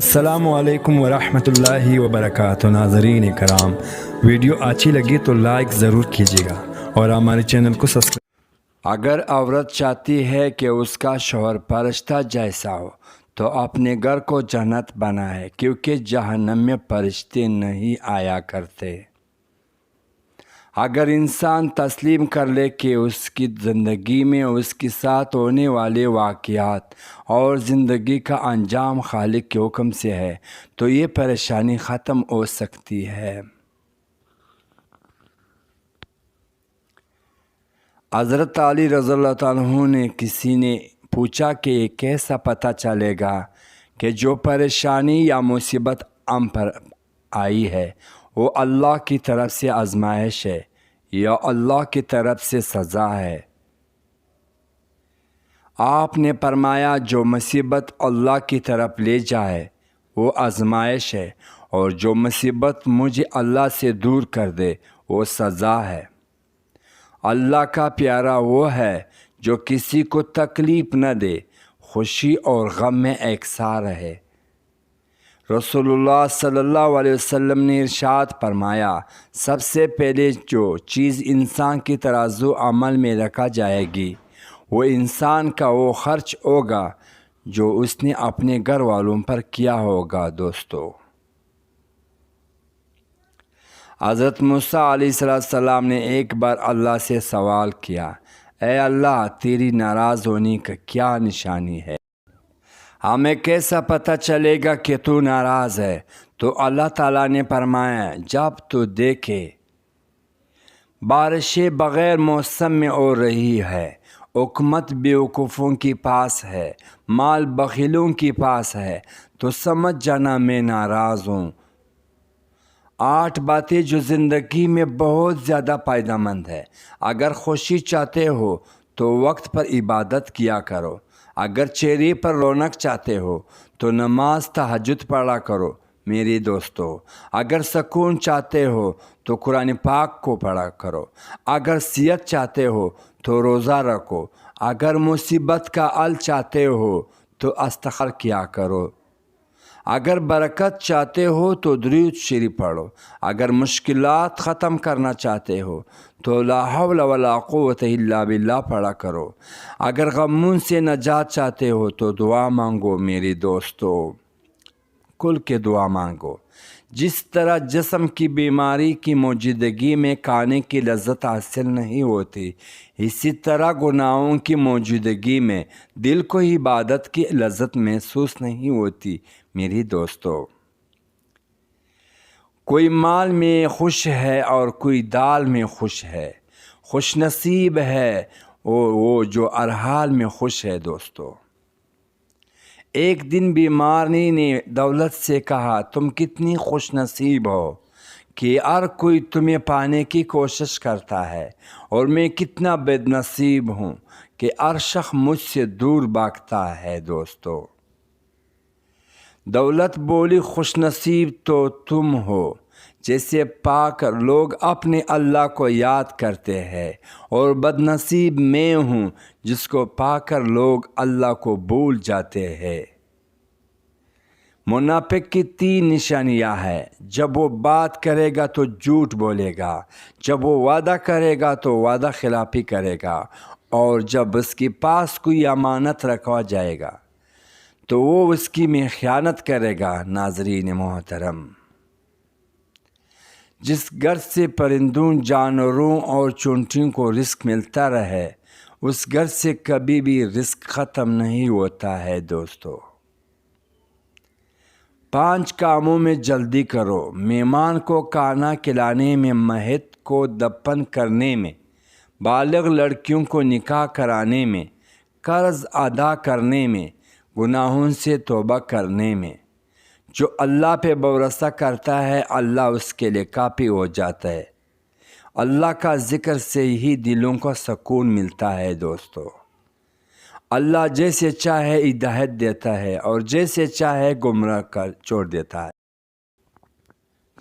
السلام علیکم ورحمۃ اللہ وبرکاتہ۔ ناظرین کرام، ویڈیو اچھی لگی تو لائک ضرور کیجیے گا اور ہمارے چینل کو سبسکرائب۔ اگر عورت چاہتی ہے کہ اس کا شوہر فرشتہ جیسا ہو تو اپنے گھر کو جنت بنائے، کیونکہ جہنم میں فرشتے نہیں آیا کرتے۔ اگر انسان تسلیم کر لے کہ اس کی زندگی میں اس کے ساتھ ہونے والے واقعات اور زندگی کا انجام خالق کے حکم سے ہے تو یہ پریشانی ختم ہو سکتی ہے۔ حضرت علی رضی اللہ تعالیٰ عنہ نے کسی نے پوچھا کہ یہ کیسا پتہ چلے گا کہ جو پریشانی یا مصیبت ہم پر آئی ہے وہ اللہ کی طرف سے آزمائش ہے یا اللہ کی طرف سے سزا ہے؟ آپ نے فرمایا جو مصیبت اللہ کی طرف لے جائے وہ آزمائش ہے، اور جو مصیبت مجھے اللہ سے دور کر دے وہ سزا ہے۔ اللہ کا پیارا وہ ہے جو کسی کو تکلیف نہ دے، خوشی اور غم میں یکساں رہے۔ رسول اللہ صلی اللہ علیہ وسلم نے ارشاد فرمایا، سب سے پہلے جو چیز انسان کی ترازو عمل میں رکھا جائے گی وہ انسان کا وہ خرچ ہوگا جو اس نے اپنے گھر والوں پر کیا ہوگا۔ دوستو، حضرت موسیٰ علیہ السلام نے ایک بار اللہ سے سوال کیا، اے اللہ، تیری ناراض ہونے کا کیا نشانی ہے؟ ہمیں کیسا پتہ چلے گا کہ تو ناراض ہے؟ تو اللہ تعالیٰ نے فرمایا، جب تو دیکھے بارشیں بغیر موسم میں ہو رہی ہے، حکومت بیوقوفوں کے پاس ہے، مال بخیلوں کے پاس ہے، تو سمجھ جانا میں ناراض ہوں۔ 8 باتیں جو زندگی میں بہت زیادہ فائدہ مند ہے۔ اگر خوشی چاہتے ہو تو وقت پر عبادت کیا کرو۔ اگر چہرے پر رونق چاہتے ہو تو نماز تہجد پڑھا کرو میرے دوستو۔ اگر سکون چاہتے ہو تو قرآن پاک کو پڑھا کرو۔ اگر صحت چاہتے ہو تو روزہ رکھو۔ اگر مصیبت کا حل چاہتے ہو تو استغفار کیا کرو۔ اگر برکت چاہتے ہو تو درود شریف پڑھو۔ اگر مشکلات ختم کرنا چاہتے ہو تو لا حول ولا قوت الا باللہ پڑھا کرو۔ اگر غموں سے نجات چاہتے ہو تو دعا مانگو میرے دوستو، کھل کے دعا مانگو۔ جس طرح جسم کی بیماری کی موجودگی میں کھانے کی لذت حاصل نہیں ہوتی، اسی طرح گناہوں کی موجودگی میں دل کو عبادت کی لذت محسوس نہیں ہوتی میری دوستو۔ کوئی مال میں خوش ہے اور کوئی دال میں خوش ہے۔ خوش نصیب ہے وہ جو ہر حال میں خوش ہے دوستو۔ ایک دن بیماری نے دولت سے کہا، تم کتنی خوش نصیب ہو کہ ہر کوئی تمہیں پانے کی کوشش کرتا ہے، اور میں کتنا بد نصیب ہوں کہ ہر شخص مجھ سے دور بھاگتا ہے دوستو۔ دولت بولی، خوش نصیب تو تم ہو جیسے پا کر لوگ اپنے اللہ کو یاد کرتے ہیں، اور بد نصیب میں ہوں جس کو پا کر لوگ اللہ کو بھول جاتے ہیں۔ منافق کی 3 نشانیاں ہیں، جب وہ بات کرے گا تو جھوٹ بولے گا، جب وہ وعدہ کرے گا تو وعدہ خلافی کرے گا، اور جب اس کے پاس کوئی امانت رکھا جائے گا تو وہ اس کی میں خیانت کرے گا۔ ناظرین محترم، جس گھر سے پرندوں، جانوروں اور چونٹیوں کو رزق ملتا رہے اس گھر سے کبھی بھی رزق ختم نہیں ہوتا ہے دوستو۔ 5 کاموں میں جلدی کرو، مہمان کو کھانا کھلانے میں، میت کو دفن کرنے میں، بالغ لڑکیوں کو نکاح کرانے میں، قرض ادا کرنے میں، گناہوں سے توبہ کرنے میں۔ جو اللہ پہ بھروسہ کرتا ہے اللہ اس کے لیے کافی ہو جاتا ہے۔ اللہ کا ذکر سے ہی دلوں کو سکون ملتا ہے دوستو۔ اللہ جیسے چاہے ہدایت دیتا ہے اور جیسے چاہے گمراہ کر چھوڑ دیتا ہے۔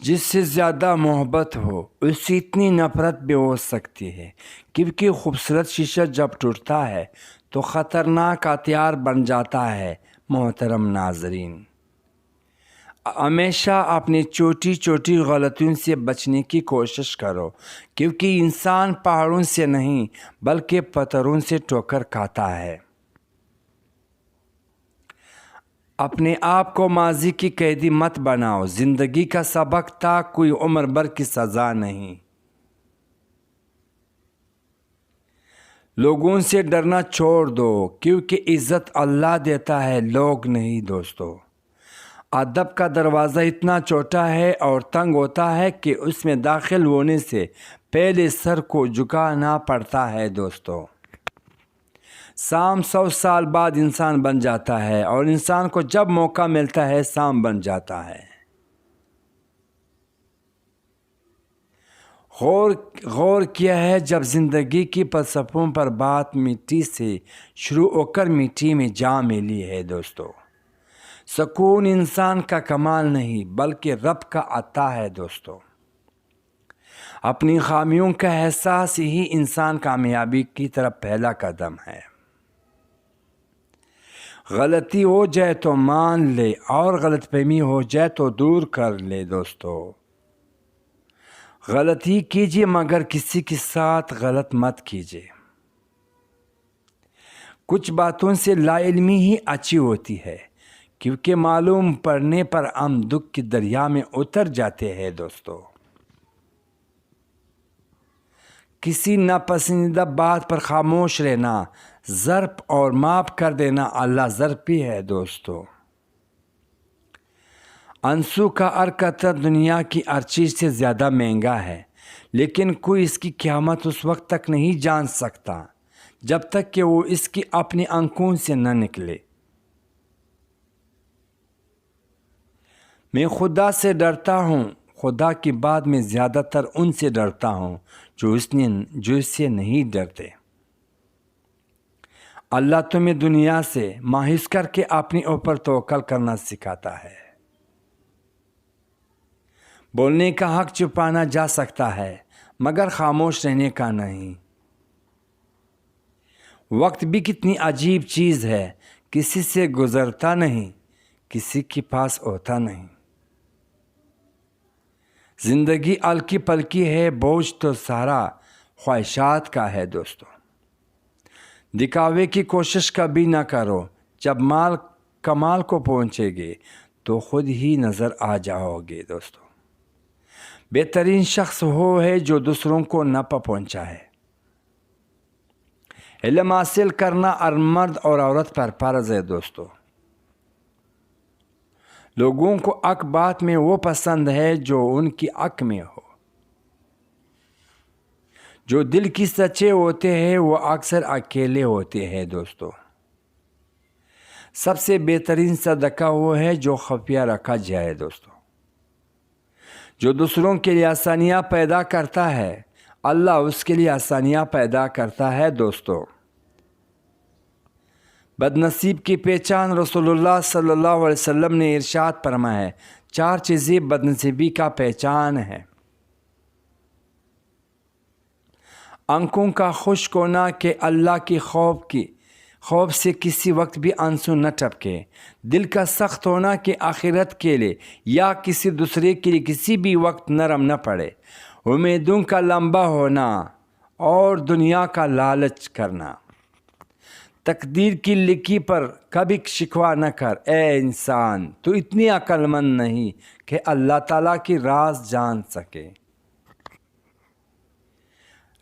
جس سے زیادہ محبت ہو اس سے اتنی نفرت بھی ہو سکتی ہے، کیونکہ خوبصورت شیشہ جب ٹوٹتا ہے تو خطرناک ہتھیار بن جاتا ہے۔ محترم ناظرین، ہمیشہ اپنی چھوٹی چھوٹی غلطیوں سے بچنے کی کوشش کرو، کیونکہ انسان پہاڑوں سے نہیں بلکہ پتھروں سے ٹھوکر کھاتا ہے۔ اپنے آپ کو ماضی کی قیدی مت بناؤ، زندگی کا سبق تھا، کوئی عمر بھر کی سزا نہیں۔ لوگوں سے ڈرنا چھوڑ دو، کیونکہ عزت اللہ دیتا ہے، لوگ نہیں دوستو۔ ادب کا دروازہ اتنا چھوٹا ہے اور تنگ ہوتا ہے کہ اس میں داخل ہونے سے پہلے سر کو جھکانا پڑتا ہے دوستو۔ سام 100 سال بعد انسان بن جاتا ہے، اور انسان کو جب موقع ملتا ہے سام بن جاتا ہے۔ غور کیا ہے جب زندگی کی فلسفوں پر بات مٹی سے شروع ہو کر مٹی میں جا ملی ہے دوستو۔ سکون انسان کا کمال نہیں بلکہ رب کا عطا ہے دوستو۔ اپنی خامیوں کا احساس ہی انسان کامیابی کی طرف پہلا قدم ہے۔ غلطی ہو جائے تو مان لے، اور غلط فہمی ہو جائے تو دور کر لے دوستو۔ غلطی کیجیے مگر کسی کے ساتھ غلط مت کیجیے۔ کچھ باتوں سے لا علمی ہی اچھی ہوتی ہے، کیونکہ معلوم پڑنے پر ہم دکھ کی دریا میں اتر جاتے ہیں دوستو۔ کسی ناپسندیدہ بات پر خاموش رہنا، ظرف اور معاف کر دینا اللہ ظرفی ہے دوستو۔ انسو کا ہر قطرہ دنیا کی ہر چیز سے زیادہ مہنگا ہے، لیکن کوئی اس کی قیمت اس وقت تک نہیں جان سکتا جب تک کہ وہ اس کی اپنی آنکھوں سے نہ نکلے۔ میں خدا سے ڈرتا ہوں، خدا کی بات میں زیادہ تر ان سے ڈرتا ہوں جو اس سے نہیں ڈرتے۔ اللہ تمہیں دنیا سے مایوس کر کے اپنے اوپر توکل کرنا سکھاتا ہے۔ بولنے کا حق چھپانا جا سکتا ہے، مگر خاموش رہنے کا نہیں۔ وقت بھی کتنی عجیب چیز ہے، کسی سے گزرتا نہیں، کسی کے پاس ہوتا نہیں۔ زندگی ہلکی پلکی ہے، بوجھ تو سارا خواہشات کا ہے دوستو۔ دکھاوے کی کوشش کبھی نہ کرو، جب مال کمال کو پہنچے گے تو خود ہی نظر آ جاؤ گے دوستو۔ بہترین شخص وہ ہے جو دوسروں کو نفع پہنچا ہے۔ علم حاصل کرنا ہر مرد اور عورت پر فرض ہے دوستو۔ لوگوں کو حق بات میں وہ پسند ہے جو ان کی حق میں ہو۔ جو دل کی سچے ہوتے ہیں وہ اکثر اکیلے ہوتے ہیں دوستو۔ سب سے بہترین صدقہ وہ ہے جو خفیہ رکھا جائے دوستو۔ جو دوسروں کے لیے آسانیاں پیدا کرتا ہے، اللہ اس کے لیے آسانیاں پیدا کرتا ہے دوستو۔ بد نصیب کی پہچان رسول اللہ صلی اللہ علیہ وسلم نے ارشاد فرمایا ہے، 4 چیزیں بد نصیبی کا پہچان ہے۔ آنکھوں کا خشک ہونا کہ اللہ کی خوف سے کسی وقت بھی آنسو نہ ٹپکے، دل کا سخت ہونا کہ آخرت کے لیے یا کسی دوسرے کے لیے کسی بھی وقت نرم نہ پڑے، امیدوں کا لمبا ہونا اور دنیا کا لالچ کرنا۔ تقدیر کی لکھی پر کبھی شکوہ نہ کر، اے انسان تو اتنی عقل مند نہیں کہ اللہ تعالیٰ کی راز جان سکے۔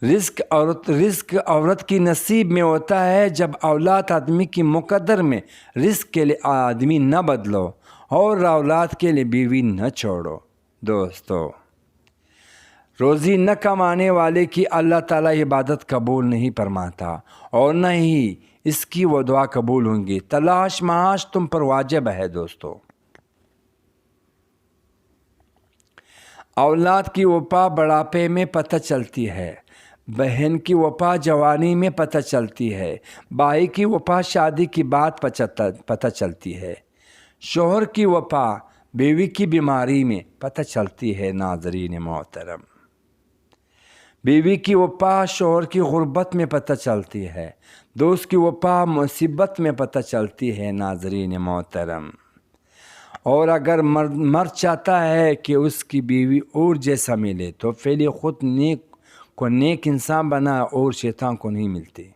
رزق عورت کی نصیب میں ہوتا ہے، جب اولاد آدمی کی مقدر میں۔ رزق کے لیے آدمی نہ بدلو اور اولاد کے لیے بیوی نہ چھوڑو دوستو۔ روزی نہ کمانے والے کی اللہ تعالیٰ عبادت قبول نہیں فرماتا، اور نہ ہی اس کی وہ دعا قبول ہوں گی۔ تلاش معاش تم پر واجب ہے دوستو۔ اولاد کی وفا بڑھاپے میں پتہ چلتی ہے، بہن کی وفا جوانی میں پتہ چلتی ہے، بھائی کی وفا شادی کی بات پتہ چلتی ہے، شوہر کی وفا بیوی کی بیماری میں پتہ چلتی ہے ناظرین محترم۔ بیوی کی وفا شوہر کی غربت میں پتہ چلتی ہے، دوست کی وفا مصیبت میں پتہ چلتی ہے ناظرین محترم۔ اور اگر مرد چاہتا ہے کہ اس کی بیوی اور جیسا ملے تو پہلے خود نیک انسان بنا اور شیطان کو نہیں ملتے۔